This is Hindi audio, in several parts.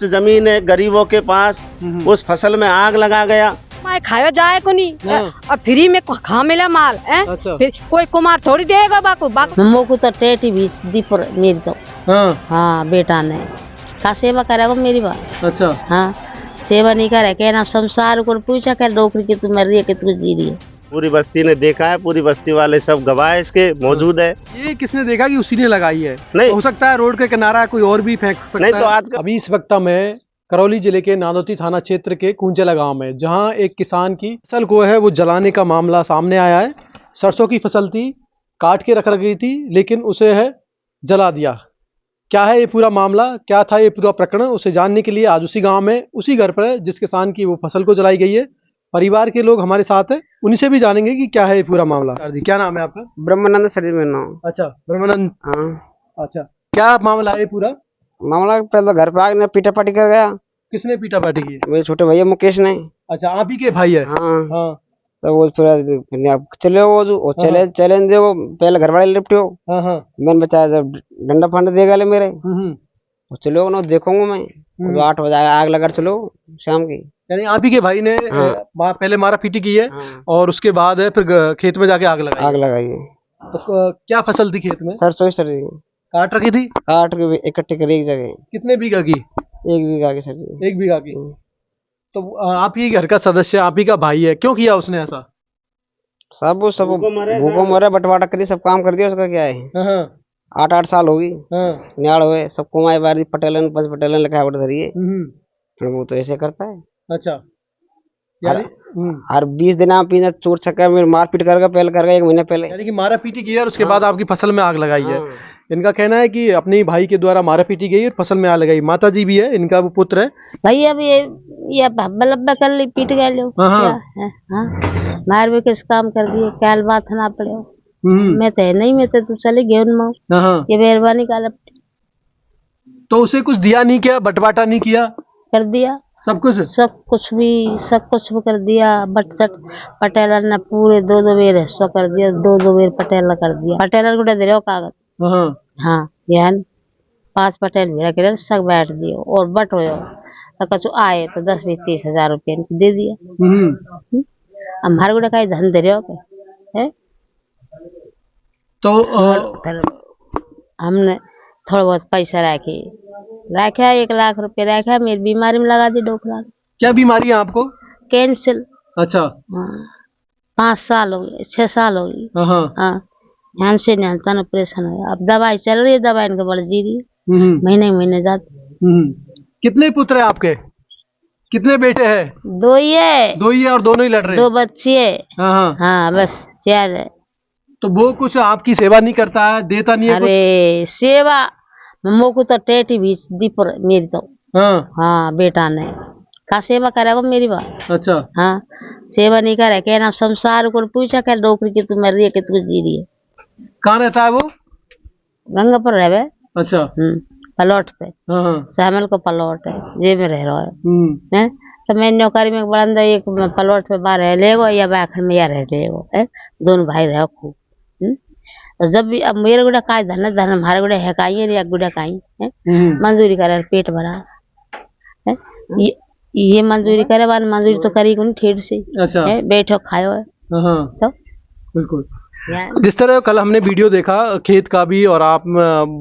उच्च जमीन है गरीबों के पास, उस फसल में आग लगा गया। मैं खाया जाए को नहीं हाँ। और फ्री में खा मिला माल है। अच्छा। फिर कोई कुमार थोड़ी देगा बाकू बाकू मोको तो टेटी भी दी पर मेरी तो हाँ। हाँ बेटा ने का सेवा करेगा मेरी बात। अच्छा। हाँ सेवा नहीं करे के ना संसार को पूछा क्या डोकरी की तू मर रही है कि तू जी रही है। पूरी बस्ती ने देखा है, पूरी बस्ती वाले सब गवाह इसके मौजूद है। ये किसने देखा कि उसी ने लगाई है? नहीं। हो सकता है रोड के किनारा कोई और भी फेंक सकता नहीं तो है। आज का अभी इस वक्त मैं करौली जिले के नादौती थाना क्षेत्र के कुंजला गांव में, जहां एक किसान की फसल को है वो जलाने का मामला सामने आया है। सरसों की फसल थी, काट के रख गई थी, लेकिन उसे है जला दिया। क्या है ये पूरा मामला, क्या था ये पूरा प्रकरण, उसे जानने के लिए आज उसी गांव में उसी घर पर जिस किसान की वो फसल को जलाई गई है, परिवार के लोग हमारे साथ है, उन्हीं से भी जानेंगे कि क्या है ये पूरा मामला। सर जी क्या नाम है आपका? ब्रह्मानंद सर जी मेरा नाम। अच्छा ब्रह्मानंद। हाँ अच्छा क्या मामला है ये पूरा? मामला पहले तो घर पे आग ने पीटा पाटी कर गया। किसने पीटा पाटी की? मेरे छोटे भैया मुकेश ने। अच्छा आप ही के भाई है? हाँ हाँ तो वो फिर चले वो चले चले दे वो पहले घर वाले लिपटे हो। हाँ हाँ। मैंने बताया जब डंडा फंड देगा ले मेरे हम्म। वो चलो ना देखूंगा मैं। वो 8 बजे आग लगा चलो शाम की। यानी आप ही के भाई ने पहले मारा पीटी की है और उसके बाद है फिर खेत में जाके आग लगाई। आग लगाई है। तो क्या फसल थी खेत में? सरसों सर जी काट रखी थी? काट के इकट्ठे कर एक जगह। कितने बीघा की? 1 बीघा की सर जी। 1 बीघा की। तो आप ही घर का सदस्य, आप ही का भाई है, क्यों किया उसने ऐसा? सब भूखों मरे बंटवारा करी सब काम कर दिया। उसका क्या है? 8 साल होगी न्याड़ हुए सब कुमाई बारी पटेलन पंच पटेलन लिखा धरिए। फिर वो तो ऐसे करता है। अच्छा यानी हर 20 दिन आप पीना चोर छक्का में मारपीट करके पहले कर गए 1 महीने पहले। यानी कि मारा पीटी की है और उसके बाद आपकी फसल में आग लगाई है। इनका कहना है कि अपने भाई के द्वारा मारा पीटी गई और फसल में आग लगाई। माता जी भी है, इनका वो पुत्र है। भाई अब ये बल्लब्बा कर ली पीट गए लो मार भी किस काम कर दिए क्या बात ना पड़े। मैं तो नहीं, मैं तो तू चले गए उनमें ये मेहरबानी का तो उसे कुछ दिया नहीं, क्या बंटवाटा नहीं किया? कर दिया सब कुछ भी कर दिया। बटचट पटेलर ने पूरे 2 बेर हिस्सा कर दिया। 2 बेर पटेलर कर दिया। पटेलर को दे रहे हो कागज। हाँ यान 5 पटेल भी रखे सब बैठ दियो और बट हो तो कछु आए तो 10-20-30 हजार रुपये दे दिया। हमारे को का धन दे रहे हो है? तो फिर हमने थोड़ा बहुत पैसा रखा 1 लाख रुपए रखा। मेरी बीमारी में लगा दी डोकरा। क्या बीमारी है आपको? कैंसर। अच्छा। 5 साल हो गए 6 साल हो गई। हाँ ध्यान से ध्यान ऑपरेशन है। अब दवाई चल रही है, दवाई इनके बल जी रही है। महीने जाते। कितने पुत्र है आपके? कितने बेटे हैं? 2 ही है। 2 ही है और दोनों ही लड़ रहे हैं? 2 बच्चे है। हाँ बस 4 है। तो वो कुछ आपकी सेवा नहीं करता है, देता नहीं है? अरे सेवा मोको तो टेटी भी दी पर मेरी तो हाँ बेटा ने का सेवा करेगा मेरी बात। अच्छा। हाँ सेवा नहीं करे के ना संसार को पूछा क्या डोकरी की तू मर रही है कि तू जी रही है। कहाँ रहता है वो? गंगा पर रहे। अच्छा। पलौट पे शामिल को पलौट है जे में रह रहा है। तो मैं नौकरी में बड़ा एक पलौट पे बाहर रह लेगो या बाखर में या रह लेगो है। दोनों भाई रहो खूब। तो जब भी अब मेरे गुड़ा का धन हमारे गुड़ा है काई गुड़ा काई है मंजूरी करे पेट भरा है। ये मंजूरी करे बाद मंजूरी तो करी को ठेठ से। अच्छा। है बैठो खाओ है। तो बिल्कुल जिस तरह कल हमने वीडियो देखा खेत का भी, और आप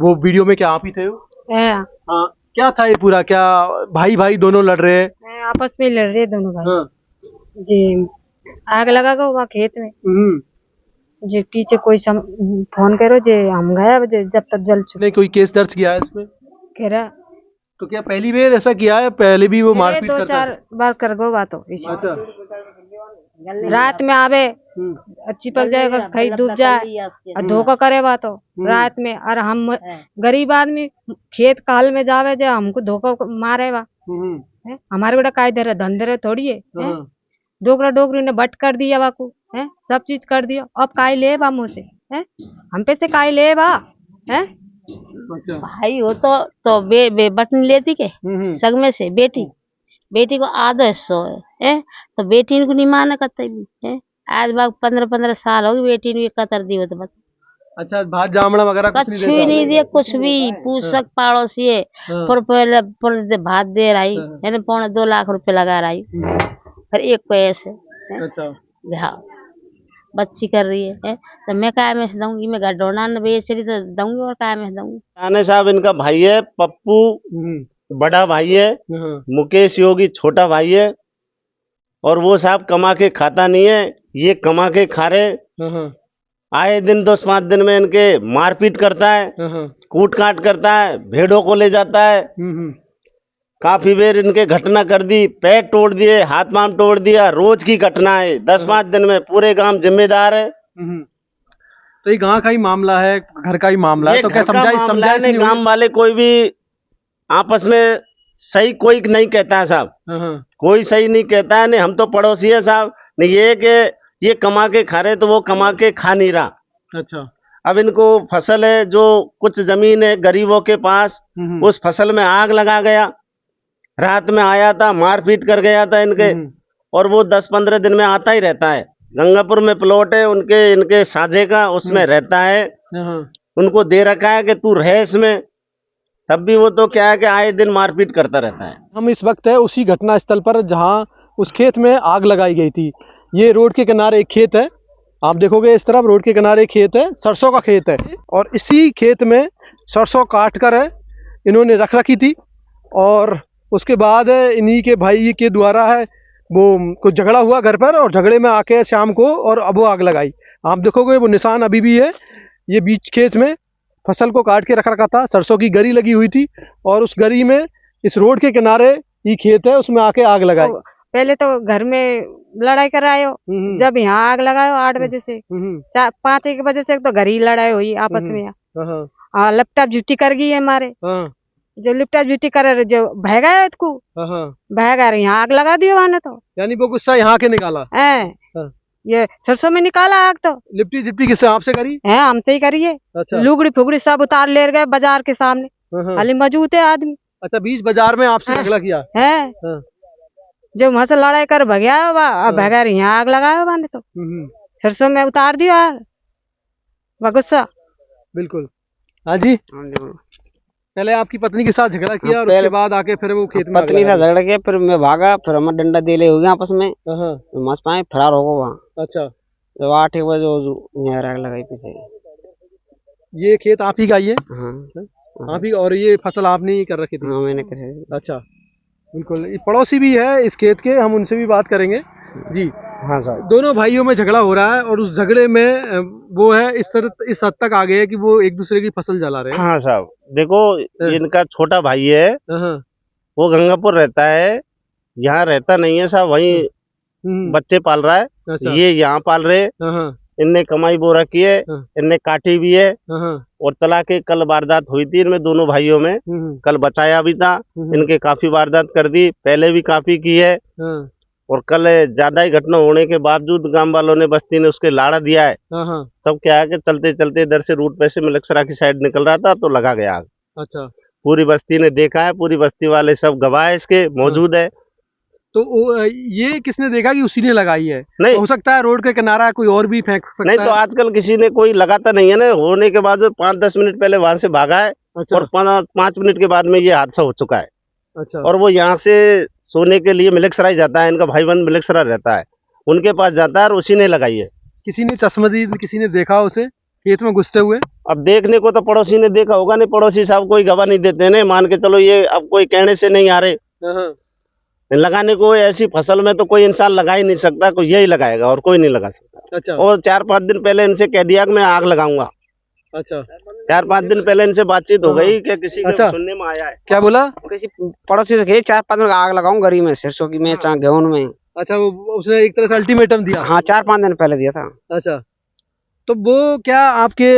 वो वीडियो में क्या आप ही थे? हाँ क्या था ये पूरा? क्या भाई दोनों लड़ रहे हैं? आपस में लड़ रहे दोनों भाई। जी आग लगा गो वहाँ खेत में। जी पीछे कोई फोन करो जे हम गया जब तक जल चुके। कोई केस दर्ज किया है इसमें? कह रहा तो क्या पहली बार ऐसा किया है? पहले भी वो मारपीट करता है? 2-4 बार कर गो बात हो। अच्छा। रात में आवे चिपक जाएगा कहीं डूब जाए और धोखा करे बात हो रात में। और हम गरीब आदमी खेत काल में जावे जो हमको धोखा मारे बा। हमारे बेटा काय दे रहे धन दे रहे थोड़ी है। डोकरी ने बट कर दिया बाकू है, सब चीज कर दिया। अब काय ले बा मुँह से है? हम पे से काय ले बा है? भाई हो तो बटन लेती के सग में से बेटी को आधा हिस्सा है। तो बेटी को नहीं माना कतई भी है। आज बाग 15-15 साल होगी बेटी ने कतर दी हो तो बस अच्छा, भात जामड़ा वगैरह कुछ कछु ही नहीं दिए, कुछ भी पूछक पड़ोसी है पर पहले भात दे रही है, 2.25 लाख रुपए लगा रही, फिर एक पैसे अच्छा बच्ची कर रही है तो मैं काय में से दूंगी, मैं गडोना न बेच रही तो दूंगी और काय में से दूंगी। राणे साहब इनका भाई है, पप्पू बड़ा भाई है, मुकेश योगी छोटा भाई है, और वो साहब कमा के खाता नहीं है, ये कमा के खा रहे। आए दिन 10-5 दिन में इनके मारपीट करता है, कूट काट करता है, भेड़ों को ले जाता है। काफी बेर इनके घटना कर दी, पैर तोड़ दिए, हाथ पांव तोड़ दिया, रोज की घटना है। 10-5 दिन में पूरे गांव जिम्मेदार है। तो ये गांव का ही मामला है, घर का ही मामला है, तो क्या समझाए नहीं? गांव वाले कोई भी आपस में सही कोई नहीं कहता है साहब, कोई सही नहीं कहता है। नहीं हम तो पड़ोसी है साहब, नहीं ये कि ये कमा के खा रहे तो वो कमा के खा नहीं रहा। अच्छा, अब इनको फसल है, जो कुछ जमीन है गरीबों के पास, उस फसल में आग लगा गया। रात में आया था, मारपीट कर गया था इनके, और वो 10-15 दिन में आता ही रहता है। गंगापुर में प्लॉट है उनके, इनके साझे का, उसमें रहता है। उनको दे रखा है कि तू रह इसमें, तब भी वो तो क्या है कि आए दिन मारपीट करता रहता है। हम इस वक्त है उसी घटना स्थल पर जहां उस खेत में आग लगाई गई थी। ये रोड के किनारे एक खेत है, आप देखोगे इस तरफ रोड के किनारे खेत है, सरसों का खेत है, और इसी खेत में सरसों काट कर है इन्होंने रख रखी थी। और उसके बाद इन्हीं के भाई के द्वारा है वो कुछ झगड़ा हुआ घर पर, और झगड़े में आके शाम को और अब वो आग लगाई। आप देखोगे वो निशान अभी भी है। ये बीच खेत में फसल को काट के रख रखा था, सरसों की गरी लगी हुई थी, और उस गरी में इस रोड के किनारे ये खेत है, उसमें आके आग लगाई। पहले तो घर में लड़ाई करायो, जब यहाँ आग लगायो 8 बजे से 5-1 बजे से तो घर ही लड़ाई हुई आपस में। लपटा झूठी कर गई है हमारे, जो लिपटा झूठी करे जो भैगा है इसको, भैगा यहाँ आग लगा दियो वहां तो। यानी वो गुस्सा यहाँ के निकाला है, ये सरसों में निकाला आग तो। लिपटी झिपटी किससे, आपसे करी है? हमसे ही करी है। अच्छा। लुगड़ी फुगड़ी सब उतार ले गए बाजार के सामने, खाली मौजूद है आदमी। अच्छा, बीच बाजार में आपसे झगड़ा किया है? जो वहां से लड़ाई कर भगया अब भगा यहाँ आग लगाया वाने तो, सरसों में उतार दिया आग, गुस्सा। बिल्कुल। हाँ जी, पहले आपकी पत्नी के साथ झगड़ा किया और उसके बाद आके फिर वो खेत में पत्नी से झगड़ा किया, फिर मैं भागा, फिर हम डंडा दे ले हो गया आपस में, मस्त पाए फरार हो गया वहाँ। अच्छा, जब 8 बजे आग लगाई पीछे। ये खेत आप ही का ही है? आप ही, और ये फसल आपने ही कर रखी थी? हाँ, मैंने करी। अच्छा, बिल्कुल। पड़ोसी भी है इस खेत के, हम उनसे भी बात करेंगे जी। हाँ साहब, दोनों भाइयों में झगड़ा हो रहा है, और उस झगड़े में वो है इस हद तक आ गए कि वो एक दूसरे की फसल जला रहे हैं। हाँ साहब, देखो इनका छोटा भाई है, वो गंगापुर रहता है, यहाँ रहता नहीं है साहब, वहीं बच्चे पाल रहा है। अच्छा। ये यहाँ पाल रहे, इनने कमाई बो रखी है, इनने काटी भी है, और चला के कल वारदात हुई थी इनमें दोनों भाइयों में, कल बचाया भी था। इनके काफी वारदात कर दी, पहले भी काफी की है, और कल ज्यादा ही घटना होने के बावजूद गांव वालों ने, बस्ती ने उसके लाड़ा दिया है। तब क्या है कि चलते चलते इधर से रूट पे से मिलकसरा की साइड निकल रहा था तो लगा गया आग। अच्छा, पूरी बस्ती ने देखा है, पूरी बस्ती वाले सब गवाह इसके मौजूद है। तो ये किसने देखा कि उसी ने लगाई है? नहीं, हो सकता है रोड के किनारा कोई और भी फेंक सकता नहीं है। तो आजकल किसी ने कोई लगाता नहीं है ना, होने के बाद 5-10 मिनट पहले वहां से भागा है। अच्छा। और 5 मिनट के बाद में ये हादसा हो चुका है। अच्छा। और वो यहाँ से सोने के लिए मिलकसराय जाता है, इनका भाईबंद मिलकसराय रहता है, उनके पास जाता है, और उसी ने लगाई है। किसी ने चश्मदीद, किसी ने देखा उसे खेत में घुसते हुए? अब देखने को तो पड़ोसी ने देखा होगा, नहीं पड़ोसी साहब कोई गवाह नहीं देते ना, मान के चलो ये अब कोई कहने से नहीं आ रहे। लगाने को ऐसी फसल में तो कोई इंसान लगा ही नहीं सकता, कोई यही लगाएगा और कोई नहीं लगा सकता। अच्छा। और 4-5 दिन पहले इनसे कह दिया कि मैं आग लगाऊंगा। अच्छा, 4-5 दिन पहले इनसे बातचीत हो गई कि किसी के सुनने में आया है। क्या बोला? किसी पड़ोसी से 4-5 दिन आग लगाऊं गरी में, सरसों की में, चाहे गेहूं में। अच्छा, वो उसने एक तरह से अल्टीमेटम दिया? हाँ, 4-5 दिन पहले दिया था। अच्छा, तो वो क्या आपके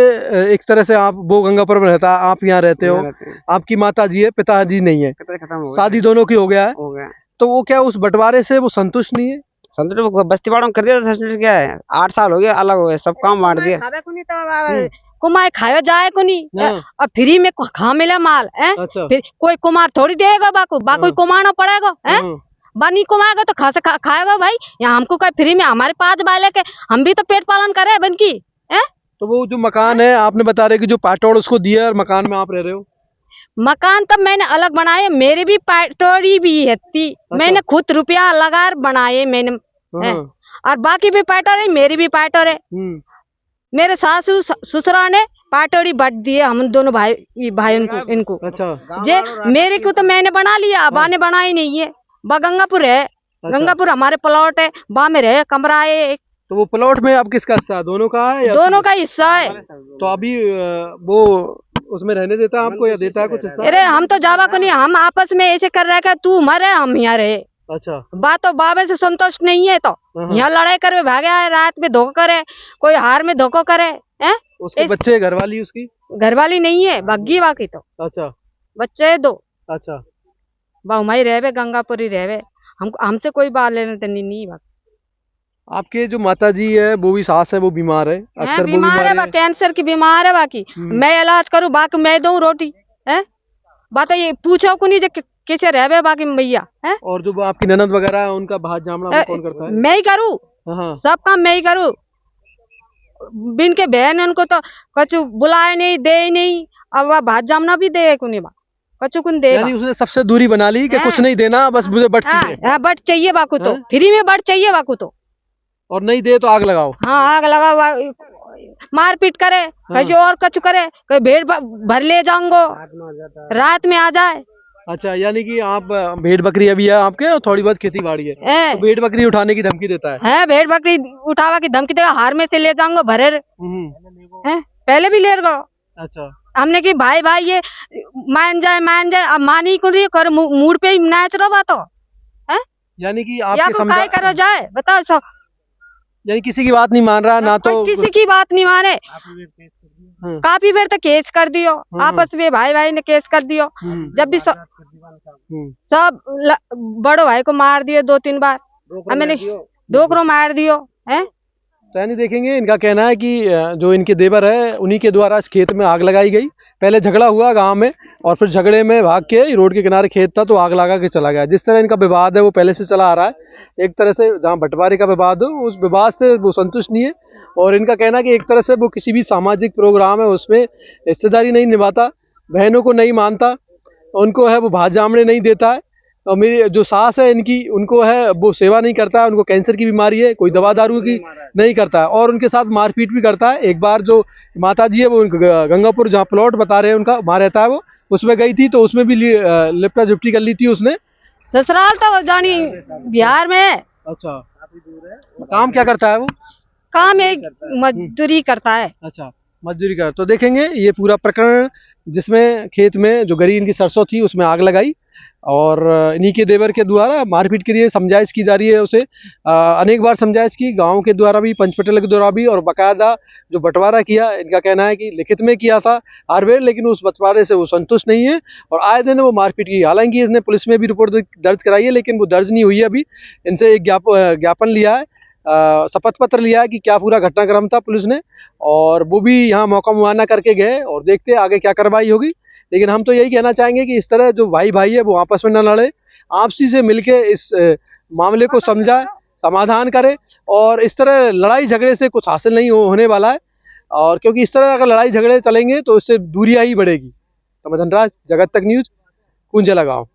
एक तरह से, आप वो गंगापुर में रहता, आप यहाँ रहते हो, आपकी माता जी है, पिताजी नहीं है, शादी दोनों की हो गया है, तो वो क्या उस बंटवारे से वो संतुष्ट नहीं है? संतुष्ट बस्ती वालों कर दिया था। क्या है, 8 साल हो गया अलग हो गए, सब काम बांट दिया। कुमार खायो जाए को नहीं, और फ्री में खा मिला माल है। अच्छा। फिर कोई कुमार थोड़ी देगा बाको कुमाना पड़ेगा है, बनी कुमाएगा तो खाएगा भाई। यहाँ हमको कोई फ्री में, हमारे पास बाले के हम भी तो पेट पालन करे बन की है, तो वो जो मकान है आपने बता रहे कि जो पाटोड़ उसको दिया और मकान में आप रह रहे हो? मकान तब मैंने अलग बनाए, मेरी भी पाटोड़ी भी है थी। मैंने खुद रुपया लगा बनाए मैंने है। और बाकी भी पाटोड़ मेरी भी पाटोड़ है। मेरे सासू ससुरा ने पाटोड़ी बट दिए हम दोनों भाई इनको। अच्छा। जे मेरे को तो मैंने बना लिया, अब आने बनाई नहीं है। बा गंगापुर है। अच्छा। गंगापुर हमारे प्लॉट है, बा में रहे कमरा है। तो वो प्लॉट में अब किसका हिस्सा है? दोनों का है या दोनों का हिस्सा है। तो अभी वो उसमें रहने देता है आपको या देता है कुछ हिस्सा? अरे हम तो जावा को नहीं, हम आपस में ऐसे कर रहे हैं, तू मरे हम यहाँ रहे। अच्छा। बात तो बाबे से संतोष नहीं है, तो यहाँ लड़ाई करे भागे आए, रात में धोखा करे, कोई हार में धोखा करे है। उसके बच्चे, घरवाली उसकी? घरवाली नहीं है, भग्गी बाकी तो। अच्छा। बच्चे है 2। अच्छा। बहुमाई रहवे, गंगापुरी रहवे, हमसे कोई बात लेने देनी नहीं। आपके जो माता जी है वो भी सास है, वो बीमार है, अक्सर बीमार है, कैंसर की बीमार है। बाकी मैं इलाज करूँ, बाकी मैं दूं रोटी है। बात ये पूछो को नहीं कैसे रहवे बाकी मैया है। और जो आपकी ननद वगैरह है उनका भात जामना कौन करता है? मैं ही करूँ, सब काम मैं ही करूँ। बिन के बहन उनको तो कछु बुलाए नहीं, दे नहीं। अब वह भात जामना भी दे को नहीं, कछु कुन दे। यानी उसने सबसे दूरी बना ली कि कुछ नहीं देना, बस मुझे बट चाहिए। बट चाहिए बाकू तो, फ्री में बट चाहिए बाकू तो। और नहीं दे तो आग लगाओ। हाँ, आग लगाओ, मारपीट करे, कैसे और कछु करे, कोई भेड़ भर ले जाऊंगो, रात में आ जाए। अच्छा, यानी कि आप भेड़ बकरी अभी है आपके और थोड़ी बहुत खेती बाड़ी है, तो भेड़ बकरी उठाने की धमकी देता है? भेड़ बकरी उठावा की धमकी देगा, हार में से ले जाऊंगा भरे है। पहले भी ले गो। अच्छा। हमने की भाई ये मान जाए, अब मानी को रही कर मूड पे ही नाच रहा बात है। यानी कि आप समझा करो जाए, बताओ सब। यानी किसी की बात नहीं मान रहा ना, तो किसी की बात नहीं माने। काफी बेर तो केस कर दियो, आपस में भाई ने केस कर दियो। जब भी सब बड़ो भाई को मार दिए 2-3 बार, मैंने डोकरो मार दियो है। तो यानी देखेंगे, इनका कहना है कि जो इनके देवर है उन्हीं के द्वारा इस खेत में आग लगाई गई। पहले झगड़ा हुआ गांव में और फिर झगड़े में भाग के रोड के किनारे खेत था तो आग लगा के चला गया। जिस तरह इनका विवाद है वो पहले से चला आ रहा है। एक तरह से जहाँ बंटवारे का विवाद हो, उस विवाद से वो संतुष्ट नहीं है। और इनका कहना है कि एक तरह से वो किसी भी सामाजिक प्रोग्राम है उसमें हिस्सेदारी नहीं निभाता, बहनों को नहीं मानता, उनको है वो भात जामने नहीं देता है। और मेरी जो सास है इनकी, उनको है वो सेवा नहीं करता है, उनको कैंसर की बीमारी है, कोई दवा दारू की नहीं करता है और उनके साथ मारपीट भी करता है। एक बार जो माता जी है वो गंगापुर जहाँ प्लॉट बता रहे हैं उनका, वहाँ रहता है वो, उसमें गई थी तो उसमें भी लिपटा झुपटी कर ली थी उसने। ससुराल तो जानी बिहार में। अच्छा। काम क्या करता है वो? काम एक मजदूरी करता है। अच्छा, मजदूरी कर। तो देखेंगे ये पूरा प्रकरण जिसमें खेत में जो गरी इनकी सरसों थी उसमें आग लगाई और इन्हीं के देवर के द्वारा मारपीट के लिए समझाइश की जा रही है उसे। अनेक बार समझाइश की, गांव के द्वारा भी, पंचपटेल के द्वारा भी, और बाकायदा जो बंटवारा किया, इनका कहना है कि लिखित में किया था हर बार, लेकिन उस बंटवारे से वो संतुष्ट नहीं है और आए दिन वो मारपीट की। हालांकि इसने पुलिस में भी रिपोर्ट दर्ज कराई है लेकिन वो दर्ज नहीं हुई है अभी। इनसे एक ज्ञापन लिया है, शपथ पत्र लिया है कि क्या पूरा घटनाक्रम था पुलिस ने, और वो भी यहाँ मौका मुआयना करके गए और देखते हैं आगे क्या कार्रवाई होगी। लेकिन हम तो यही कहना चाहेंगे कि इस तरह जो भाई है वो आपस में न लड़े, आपसी से मिलके इस मामले को समझाए, समाधान करे, और इस तरह लड़ाई झगड़े से कुछ हासिल नहीं होने वाला है। और क्योंकि इस तरह अगर लड़ाई झगड़े चलेंगे तो इससे दूरियां ही बढ़ेगी। तो मैं धनराज, जगत तक न्यूज, कुंजला गाँव।